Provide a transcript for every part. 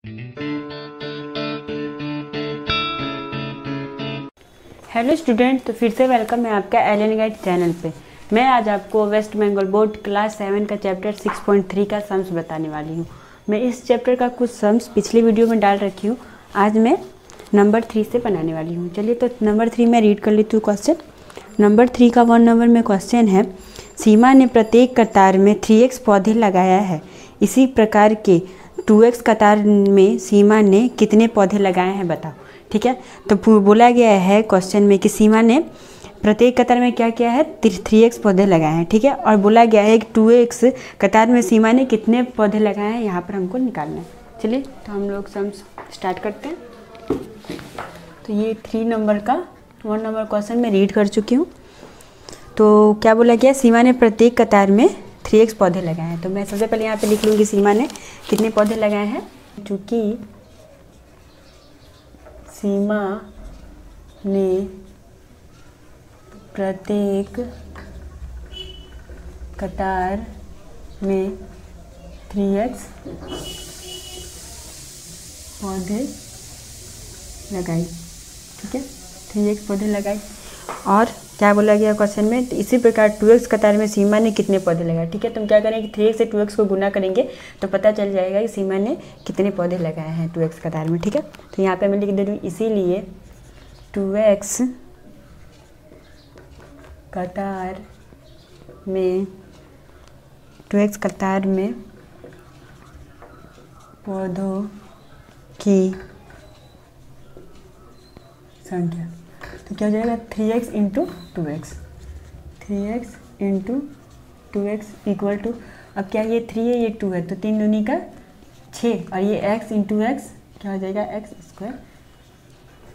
Hello student, तो फिर से वेलकम है आपका एलियन गाइड चैनल पे। मैं आज आपको वेस्ट बंगाल बोर्ड क्लास 7 का चैप्टर 6.3 का सम्स बताने वाली हूँ। मैं इस चैप्टर का कुछ सम्स पिछली वीडियो में डाल रखी हूँ। आज मैं नंबर 3 से बनाने वाली हूँ। चलिए तो नंबर 3 में रीड कर लेती हूँ क्वेश्चन। नंबर 3 का 1 नंबर में क्वेश्चन है, सीमा ने प्रत्येक कतार में 3x पौधे लगाया है। इसी प्रकार के 2x कतार में सीमा ने कितने पौधे लगाए हैं बताओ। ठीक है, तो बोला गया है क्वेश्चन में कि सीमा ने प्रत्येक कतार में क्या किया है, 3x पौधे लगाए हैं। ठीक है, और बोला गया है कि 2x कतार में सीमा ने कितने पौधे लगाए हैं, यहाँ पर हमको निकालना है। चलिए तो हम लोग सम्स स्टार्ट करते हैं। तो ये 3 नंबर का 1 नंबर क्वेश्चन मैं रीड कर चुकी हूँ। तो क्या बोला गया, सीमा ने प्रत्येक कतार में 3x पौधे लगाए हैं। तो मैं सबसे पहले यहाँ पे लिख लूँगी सीमा ने कितने पौधे लगाए हैं। चूँकि सीमा ने प्रत्येक कतार में 3x पौधे लगाई। ठीक है, 3x पौधे लगाई। और क्या बोला गया क्वेश्चन में, तो इसी प्रकार 2x कतार में सीमा ने कितने पौधे लगाए। ठीक है, तो हम क्या करेंगे, 3x से 2x को गुना करेंगे तो पता चल जाएगा कि सीमा ने कितने पौधे लगाए हैं 2x कतार में। ठीक है, तो यहाँ पे मैं लिख दे रही हूँ, इसीलिए 2x कतार में 2x कतार में पौधों की संख्या, तो क्या हो जाएगा 3x into 2x, 3x into 2x equal to, अब क्या ये 3 है, ये 2 है, तो 3 दूनी का 6, और ये x इंटू एक्स क्या हो जाएगा, x स्क्वायर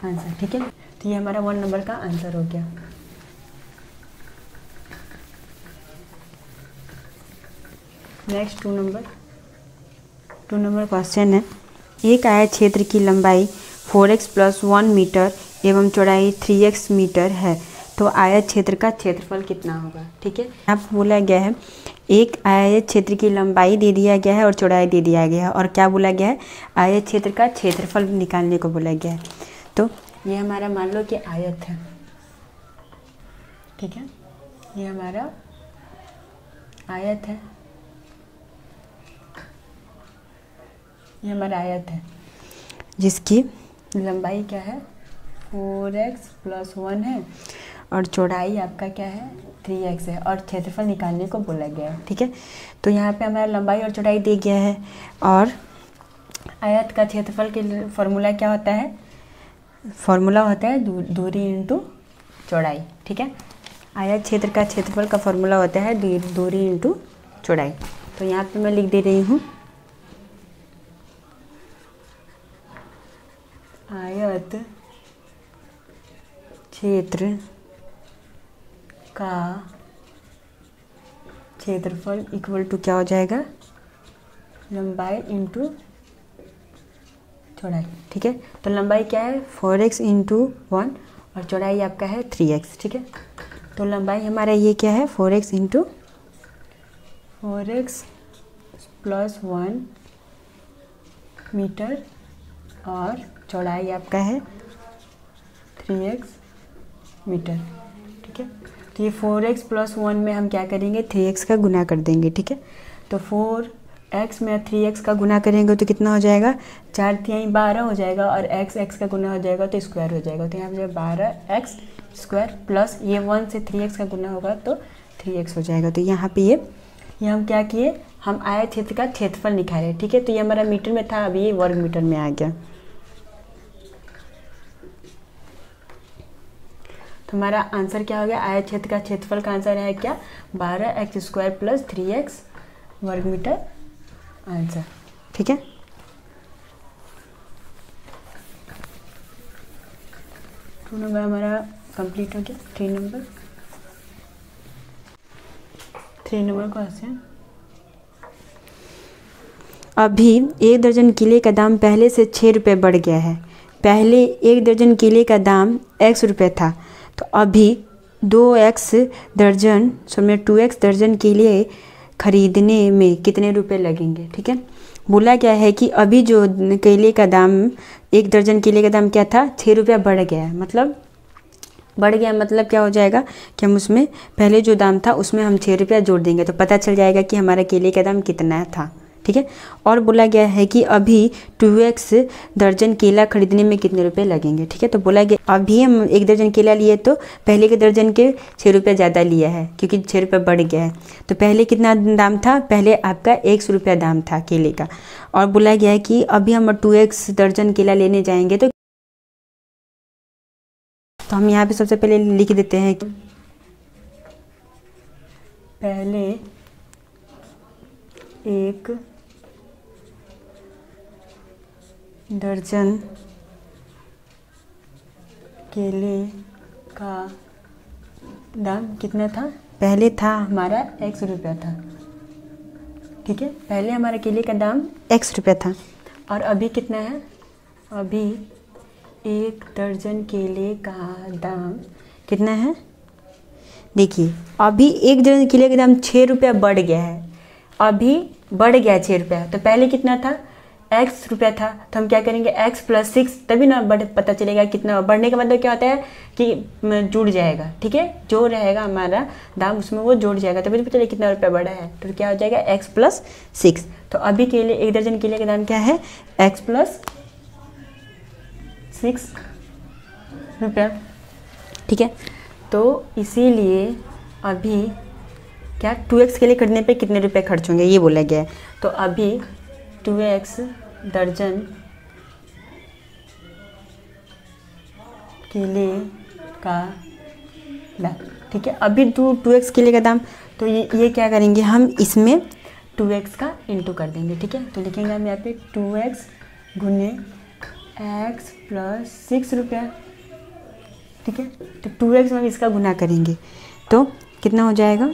आंसर। ठीक है, तो ये हमारा 1 नंबर का आंसर हो गया। नेक्स्ट 2 नंबर क्वेश्चन है, एक आयत क्षेत्र की लंबाई 4x + 1 मीटर एवं चौड़ाई 3x मीटर है, तो आयत क्षेत्र का क्षेत्रफल कितना होगा। ठीक है, यहाँ पर बोला गया है एक आयत क्षेत्र की लंबाई दे दिया गया है और चौड़ाई दे दिया गया है, और क्या बोला गया है, आयत क्षेत्र का क्षेत्रफल निकालने को बोला गया है। तो ये हमारा मान लो कि आयत है। ठीक है, ये हमारा आयत है, ये हमारा आयत है जिसकी लंबाई क्या है, 4x + 1 है, और चौड़ाई आपका क्या है, 3x है, और क्षेत्रफल निकालने को बोला गया है। ठीक है, तो यहाँ पे हमारा लंबाई और चौड़ाई दे गया है, और आयत का क्षेत्रफल के फॉर्मूला क्या होता है, फॉर्मूला होता है दूरी इंटू चौड़ाई। ठीक है, आयत क्षेत्र का क्षेत्रफल का फॉर्मूला होता है दूरी इंटू चौड़ाई। तो यहाँ पे मैं लिख दे रही हूँ, आयत क्षेत्र का क्षेत्रफल इक्वल टू क्या हो जाएगा, लंबाई इंटू चौड़ाई। ठीक है, तो लंबाई क्या है, 4x इंटू 1, और चौड़ाई आपका है 3x। ठीक है, तो लंबाई हमारा ये क्या है, 4x इंटू 4x + 1 मीटर, और चौड़ाई आपका है 3x मीटर। ठीक है, तो ये 4x + 1 में हम क्या करेंगे, 3x का गुना कर देंगे। ठीक है, तो 4x में 3x का गुना करेंगे तो कितना हो जाएगा, 4 × 12 हो जाएगा, और x का गुना हो जाएगा तो स्क्वायर हो जाएगा। तो यहाँ पे 12x स्क्वायर प्लस ये 1 से 3x का गुना होगा तो 3x हो जाएगा। तो यहाँ पे ये हम क्या किए, हम आयत क्षेत्र का क्षेत्रफल निकाले। ठीक है, तो ये हमारा मीटर में था, अभी ये वर्ग मीटर में आ गया। तो हमारा आंसर क्या हो गया, आयत क्षेत्र का क्षेत्रफल का आंसर है क्या, 12x स्क्वायर प्लस 3x वर्ग मीटर आंसर। ठीक है, टू नंबर हमारा कंप्लीट हो गया। 3 नंबर क्वेश्चन, अभी 1 दर्जन केले का दाम पहले से 6 रुपये बढ़ गया है। पहले 1 दर्जन केले का दाम x रुपये था, तो अभी 2x दर्जन 2x दर्जन केले खरीदने में कितने रुपए लगेंगे। ठीक है, बोला गया है कि अभी जो केले का दाम, 1 दर्जन केले का दाम क्या था, 6 रुपया बढ़ गया है। मतलब बढ़ गया मतलब क्या हो जाएगा कि हम उसमें पहले जो दाम था उसमें हम 6 रुपया जोड़ देंगे तो पता चल जाएगा कि हमारा केले का दाम कितना था। ठीक है। और बोला गया है कि अभी 2x दर्जन केला खरीदने में कितने रुपए लगेंगे। ठीक है। तो बोला गया अभी हम 1 दर्जन केला लिए तो पहले के दर्जन के 6 रुपया ज़्यादा लिया है क्योंकि 6 रुपया बढ़ गया है। तो पहले कितना दाम था, पहले आपका 100 रुपया दाम था केले का। और बोला गया है कि अभी हम 2x दर्जन केला लेने जाएंगे तो हम यहाँ पे सबसे पहले लिख देते हैं कि पहले 1 दर्जन केले का दाम कितना था, पहले था हमारा 100 रुपया था। ठीक है। पहले हमारे केले का दाम 100 रुपया था और अभी कितना है, अभी 1 दर्जन केले का दाम कितना है। देखिए अभी 1 दर्जन केले का दाम 6 रुपया बढ़ गया है, अभी बढ़ गया 6 रुपया। तो पहले कितना था, x रुपया था। तो हम क्या करेंगे, x + 6 तभी ना पता चलेगा कितना बढ़ने का मतलब क्या होता है कि जुड़ जाएगा। ठीक है। जो रहेगा हमारा दाम उसमें वो जुड़ जाएगा तभी तो पता चलेगा कितना रुपया बढ़ा है। तो क्या हो जाएगा x + 6। तो अभी केले 1 दर्जन केले का दाम क्या है, x + 6 रुपया। ठीक है। तो इसीलिए अभी क्या 2x के लिए खरीदने पे कितने रुपए खर्च होंगे ये बोला गया है। तो अभी 2x दर्जन केले का दाम। ठीक है। अभी 2x केले का दाम, तो ये क्या करेंगे हम इसमें 2x का इंटू कर देंगे। ठीक है। तो लिखेंगे हम यहाँ पे 2x गुने x + 6 रुपया। ठीक है। तो 2x में इसका गुना करेंगे तो कितना हो जाएगा,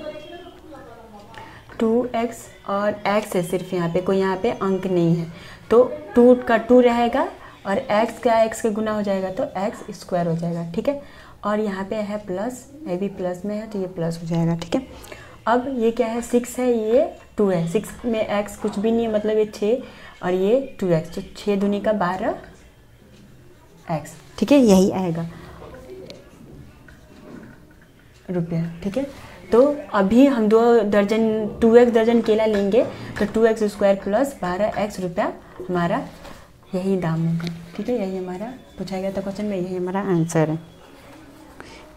2x और x है सिर्फ, यहाँ पे कोई यहाँ पे अंक नहीं है तो 2 का 2 रहेगा और x का x का गुना हो जाएगा तो x² हो जाएगा। ठीक है। और यहाँ पे है प्लस, ये भी प्लस में है तो ये प्लस हो जाएगा। ठीक है। अब ये क्या है, 6 है, ये 2 है। 6 में x कुछ भी नहीं है मतलब ये 6 और ये 2x, तो 6 दूनी का 12x। ठीक है। यही आएगा रुपया। ठीक है। तो अभी हम 2x दर्जन केला लेंगे तो 2x² + 12x रुपया हमारा यही दाम होगा। ठीक है। यही हमारा पूछा गया था क्वेश्चन में, यही हमारा आंसर है।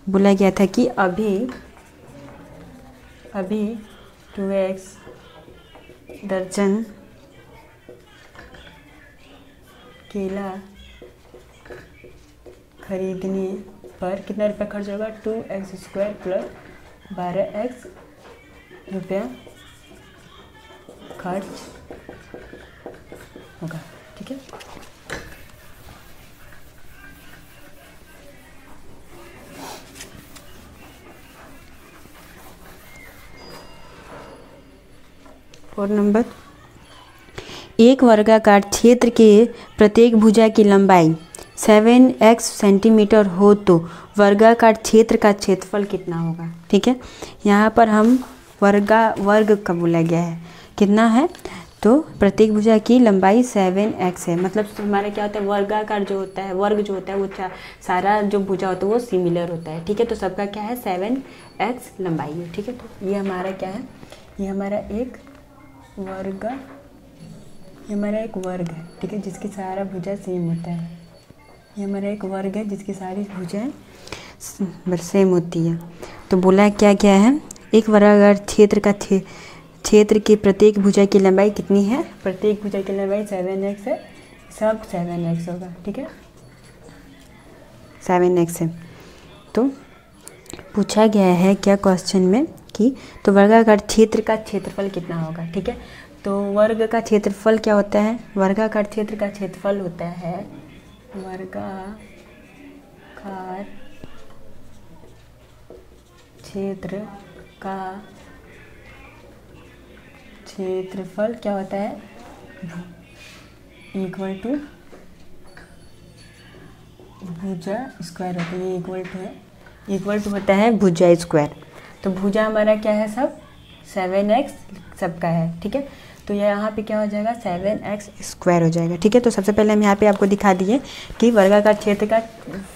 बोला गया था कि अभी 2x दर्जन केला खरीदने पर कितना रुपया खर्च होगा, 2x² + 12x रुपया खर्च होगा। ठीक है। और नंबर, एक वर्गाकार क्षेत्र के प्रत्येक भुजा की लंबाई 7x सेंटीमीटर हो तो वर्गाकार क्षेत्र का क्षेत्रफल कितना होगा। ठीक है। यहाँ पर हम वर्ग का बोला गया है, कितना है, तो प्रत्येक भुजा की लंबाई 7x है। मतलब हमारा क्या होता है, वर्गाकार जो होता है, वर्ग जो होता है वो सारा जो भुजा होता है वो सिमिलर होता है। ठीक है। तो सबका क्या है, 7x लंबाई है। ठीक है। तो ये हमारा क्या है, ये हमारा एक वर्ग है। ठीक है। जिसकी सारा भुजा सेम होता है। ये हमारा एक वर्ग है जिसकी सारी भुजाएं सेम होती है। तो बोला क्या क्या है, एक वर्गाकार क्षेत्र के प्रत्येक भुजा की लंबाई कितनी है, प्रत्येक भुजा की लंबाई 7x है, सब 7x होगा। ठीक है। 7x है। तो पूछा गया है क्या क्वेश्चन में कि तो वर्गाकार क्षेत्र का क्षेत्रफल कितना होगा। ठीक है। तो वर्ग का क्षेत्रफल क्या होता है, वर्गाकार क्षेत्र का क्षेत्रफल होता है, वर्गाकार क्षेत्र का क्षेत्रफल क्या होता है, इक्वल टू भुजा स्क्वायर होता है। ये इक्वल टू होता है भुजा स्क्वायर। तो भुजा हमारा क्या है, सब 7x सबका है। ठीक है। तो ये यहाँ पे क्या हो जाएगा 7x² हो जाएगा। ठीक है, तो सबसे पहले हम यहाँ पे आपको दिखा दिए कि वर्गाकार क्षेत्र का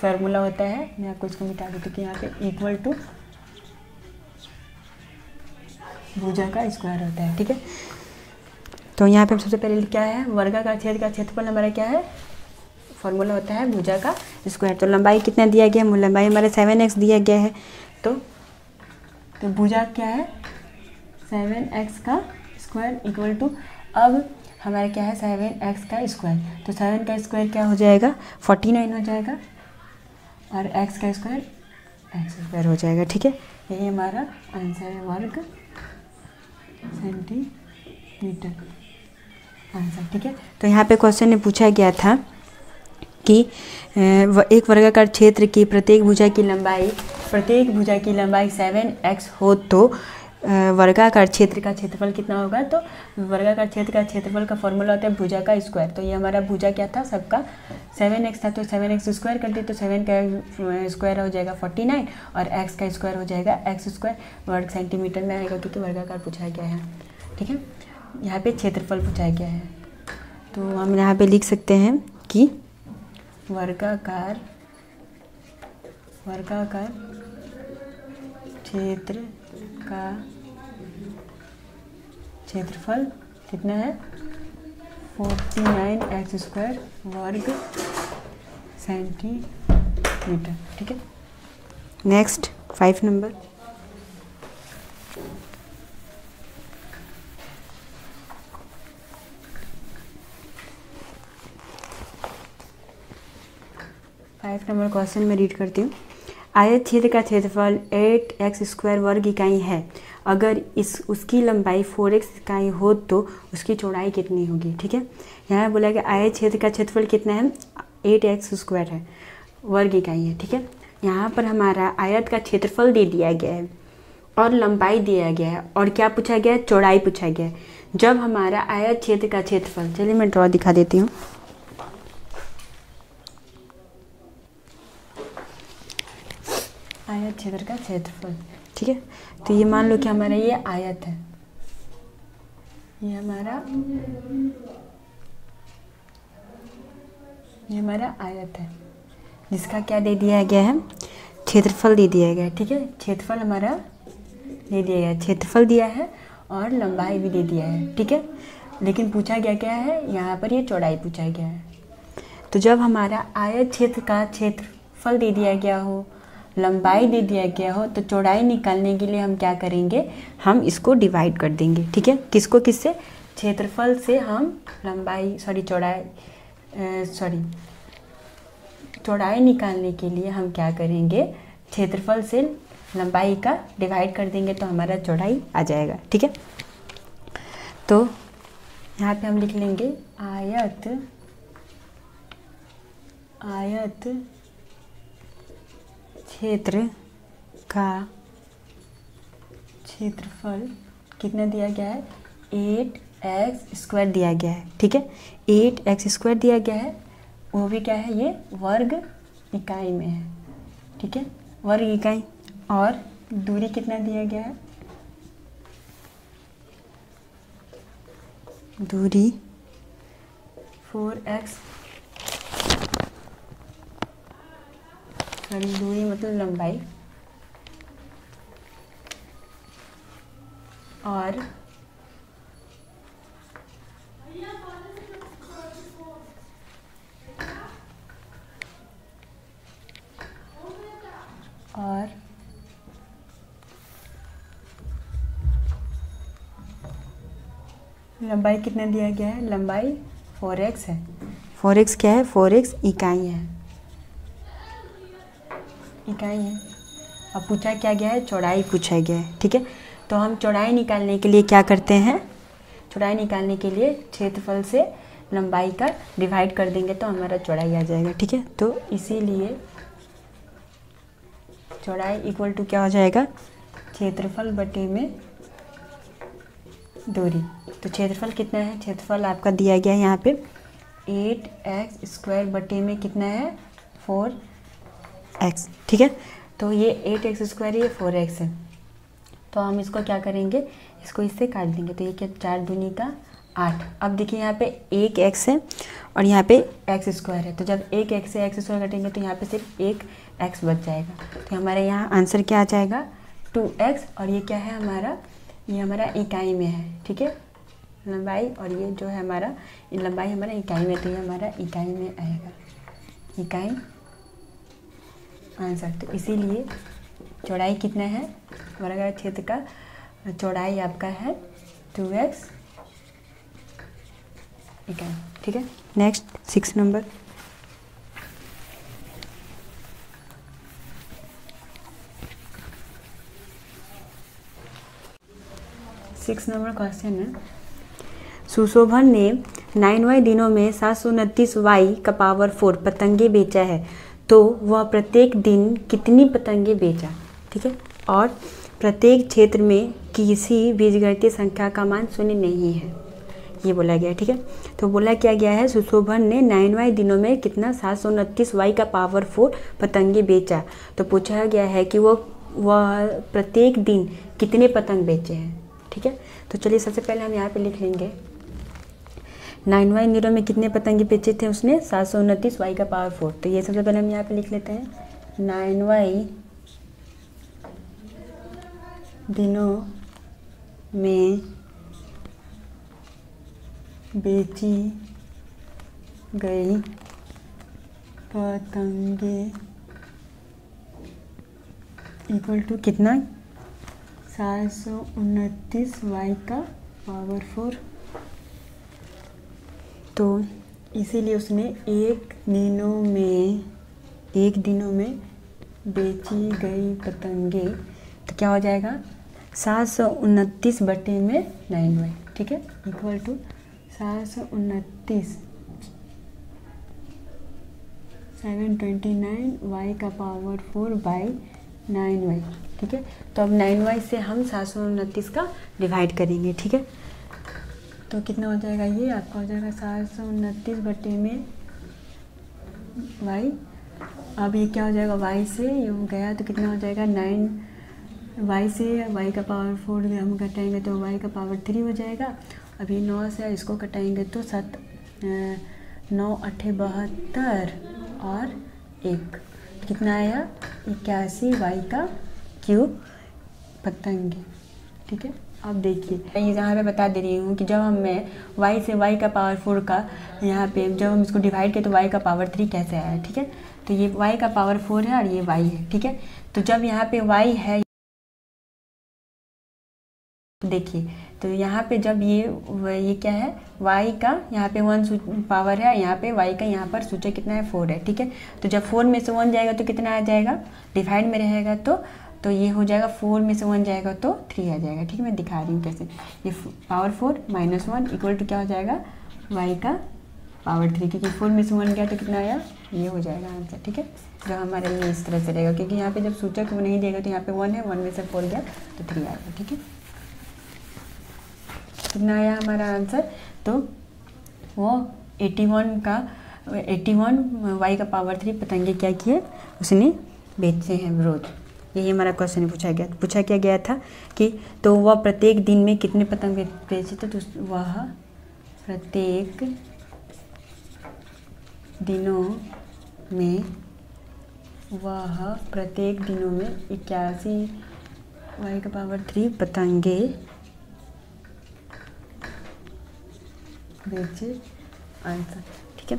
फार्मूला होता है। मैं आपको इसको मिटा देती हूँ कि यहाँ पे इक्वल टू भुजा का स्क्वायर होता है। ठीक है, तो यहाँ पे हम सबसे पहले क्या है, वर्गाकार क्षेत्र का क्षेत्रफल हमारा क्या है, फॉर्मूला होता है भुजा का स्क्वायर। तो लंबाई कितना दिया गया है, लंबाई हमारे 7x दिया गया है। तो भुजा क्या है 7x का स्क्वायर इक्वल टू, अब हमारा क्या है 7x का स्क्वायर, तो 7 का स्क्वायर क्या हो जाएगा 49 हो जाएगा, और x का स्क्वायर हो जाएगा। ठीक है, यही हमारा आंसर है, वर्ग सेंटीमीटर आंसर। ठीक है, तो यहाँ पे क्वेश्चन में पूछा गया था कि एक वर्गाकार क्षेत्र की प्रत्येक भुजा की लंबाई 7x हो तो वर्गाकार क्षेत्र का क्षेत्रफल कितना होगा। तो वर्गाकार क्षेत्र का क्षेत्रफल का फॉर्मूला होता है भुजा का स्क्वायर। तो ये हमारा भुजा क्या था, सबका 7x था, तो 7x स्क्वायर कर दिए, तो 7 का स्क्वायर हो जाएगा 49 और x का स्क्वायर हो जाएगा x², वर्ग सेंटीमीटर में आएगा क्योंकि वर्गाकार पूछा गया है। ठीक है, यहाँ पे क्षेत्रफल पूछा गया है, तो हम यहाँ पे लिख सकते हैं कि वर्गाकार क्षेत्र का क्षेत्रफल कितना है 49x² वर्ग सेंटीमीटर। ठीक है, नेक्स्ट 5 नंबर। क्वेश्चन में रीड करती हूँ। आयत क्षेत्र का क्षेत्रफल 8x² वर्ग इकाई है। अगर उसकी लंबाई 4x इकाई हो तो उसकी चौड़ाई कितनी होगी। ठीक है, यहाँ बोला कि आयत क्षेत्र का क्षेत्रफल कितना है 8x² है, वर्ग इकाई है। ठीक है, यहाँ पर हमारा आयत का क्षेत्रफल दे दिया गया है और लंबाई दिया गया है, और क्या पूछा गया है, चौड़ाई पूछा गया है। जब हमारा आयत क्षेत्र का क्षेत्रफल, चलिए मैं ड्रॉ दिखा देती हूँ। आयत क्षेत्र का क्षेत्रफल, ठीक है, तो ये मान लो कि हमारा ये आयत है, ये हमारा आयत है जिसका क्या दे दिया गया है, क्षेत्रफल दे दिया गया है। ठीक है, क्षेत्रफल हमारा दे दिया गया है, क्षेत्रफल दिया है और लंबाई भी दे दिया है। ठीक है, लेकिन पूछा गया क्या है, यहाँ पर ये चौड़ाई पूछा गया है। तो जब हमारा आयत क्षेत्र का क्षेत्रफल दे दिया गया हो, लंबाई दे दिया गया हो, तो चौड़ाई निकालने के लिए हम क्या करेंगे, हम इसको डिवाइड कर देंगे। ठीक है, किसको किससे, क्षेत्रफल से हम चौड़ाई निकालने के लिए हम क्या करेंगे, क्षेत्रफल से लंबाई का डिवाइड कर देंगे तो हमारा चौड़ाई आ जाएगा। ठीक है, तो यहाँ पे हम लिख लेंगे आयत क्षेत्र का क्षेत्रफल कितना दिया गया है, 8x² दिया गया है। ठीक है, 8x² दिया गया है, वो भी क्या है, ये वर्ग इकाई में है। ठीक है, वर्ग इकाई, और दूरी कितना दिया गया है, दूरी 4x, दूरी मतलब लंबाई, और लंबाई कितना दिया गया है, लंबाई 4x है। 4x क्या है, 4x इकाई है, अब पूछा क्या गया है, चौड़ाई पूछा गया है। ठीक है, तो हम चौड़ाई निकालने के लिए क्या करते हैं, चौड़ाई निकालने के लिए क्षेत्रफल से लंबाई का डिवाइड कर देंगे तो हमारा चौड़ाई आ जाएगा। ठीक है, तो इसीलिए चौड़ाई इक्वल टू क्या हो जाएगा, क्षेत्रफल बटे में दूरी। तो क्षेत्रफल कितना है, क्षेत्रफल आपका दिया गया है यहाँ पे 8x² बटे में कितना है, 4x। ठीक है, तो ये 8x², ये 4x है, तो हम इसको क्या करेंगे, इसको इससे काट देंगे, तो ये क्या 4 दूनी का 8। अब देखिए यहाँ पे एक x है और यहाँ पे एक्स स्क्वायर है, तो जब एक x से एक्स स्क्वायर घटेंगे तो यहाँ पे सिर्फ एक x बच जाएगा। तो हमारे यहाँ आंसर क्या आ जाएगा 2x, और ये क्या है हमारा, ये हमारा इकाई में है, ठीक है, लंबाई, और ये जो है हमारा लंबाई हमारा इकाई में, तो ये हमारा इकाई में आएगा, इकाई आंसर। तो इसीलिए चौड़ाई कितना है, वर्गाकार क्षेत्र का चौड़ाई आपका है 2x इकाई, ठीक है। नेक्स्ट 6 नंबर, क्वेश्चन है, सुशोभन ने 9वां दिनों में 729 वाई का पावर 4 पतंगे बेचा है, तो वह प्रत्येक दिन कितनी पतंगे बेचा, ठीक है, और प्रत्येक क्षेत्र में किसी बीजगणितीय संख्या का मान शून्य नहीं है, ये बोला गया है, ठीक है। तो बोला क्या गया है, सुशोभन ने 9वां दिनों में कितना 729 वाई का पावर 4 पतंगे बेचा, तो पूछा गया है कि वह प्रत्येक दिन कितने पतंग बेचे हैं, ठीक है। तो चलिए सबसे पहले हम यहाँ पे लिख लेंगे 9वां दिनों में कितने पतंगे बेचे थे उसने, 729 वाई का पावर 4। तो ये सबसे पहले हम यहाँ पे लिख लेते हैं 9वां दिनों में बेची गई पतंगे इक्वल टू कितना, 729 वाई का पावर 4। तो इसीलिए उसने एक दिनों में बेची गई पतंगे, तो क्या हो जाएगा 729 बटे में 9वां, ठीक है, इक्वल टू 729 729 वाई का पावर 4 बाई 9वां, ठीक है। तो अब 9वां से हम 729 का डिवाइड करेंगे, ठीक है। तो कितना हो जाएगा, ये आपका हो जाएगा 729 बटे में वाई। अब ये क्या हो जाएगा, वाई से ये गया तो कितना हो जाएगा 9, वाई से वाई का पावर 4 हम घटाएंगे तो वाई का पावर 3 हो जाएगा। अभी 9 से इसको घटाएंगे तो 9 8 72 और 1 कितना आया 81 वाई का क्यूब पतंगे, ठीक है। अब देखिए मैं यहाँ पे बता दे रही हूँ कि जब मैं y से y का पावर 4 का यहाँ पे जब हम इसको डिवाइड किए तो y का पावर 3 कैसे आया, ठीक है। तो ये y का पावर 4 है और ये y है, ठीक है। तो जब यहाँ पे y है, देखिए तो यहाँ पे जब ये क्या है y का यहाँ पे 1 पावर है, यहाँ पे y का यहाँ पर सूचक कितना है 4 है, ठीक है। तो जब 4 में से 1 जाएगा तो कितना आ जाएगा, डिवाइड में रहेगा तो ये हो जाएगा 4 में से 1 जाएगा तो 3 आ जाएगा, ठीक है। मैं दिखा रही हूँ कैसे, ये पावर 4 माइनस 1 इक्वल टू क्या हो जाएगा y का पावर 3, क्योंकि 4 में से 1 गया तो कितना आया, ये हो जाएगा आंसर, ठीक है। जब हमारे लिए इस तरह से रहेगा, क्योंकि यहाँ पे जब सूचक वो नहीं देगा तो यहाँ पे 1 है, 1 में से 4 गया तो 3 आएगा, ठीक है। कितना आया हमारा आंसर, तो वो 81 वाई का पावर 3 पतंगे क्या किए उसने बेचे हैं रोज। यही हमारा क्वेश्चन पूछा क्या गया था कि तो वह प्रत्येक दिन में कितने पतंग बेचे थे, तो वह प्रत्येक दिनों में 81 वाई का पावर 3 पतंगे बेचे आंसर, ठीक है।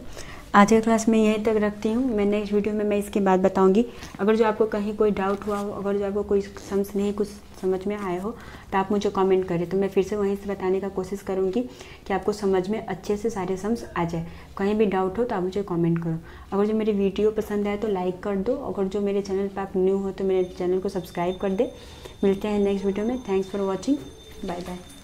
आज के क्लास में यहीं तक रखती हूँ। मैं नेक्स्ट वीडियो में मैं इसके बाद बताऊँगी। अगर जो आपको कहीं कोई डाउट हुआ हो, अगर जो आपको कोई कुछ समझ में आया हो तो आप मुझे कमेंट करें, तो मैं फिर से वहीं से बताने का कोशिश करूँगी कि आपको समझ में अच्छे से सारे सम्स आ जाए। कहीं भी डाउट हो तो आप मुझे कमेंट करो। अगर जो मेरी वीडियो पसंद आए तो लाइक कर दो। अगर जो मेरे चैनल पर आप न्यू हो तो मेरे चैनल को सब्सक्राइब कर दे। मिलते हैं नेक्स्ट वीडियो में। Thanks for watching, bye bye.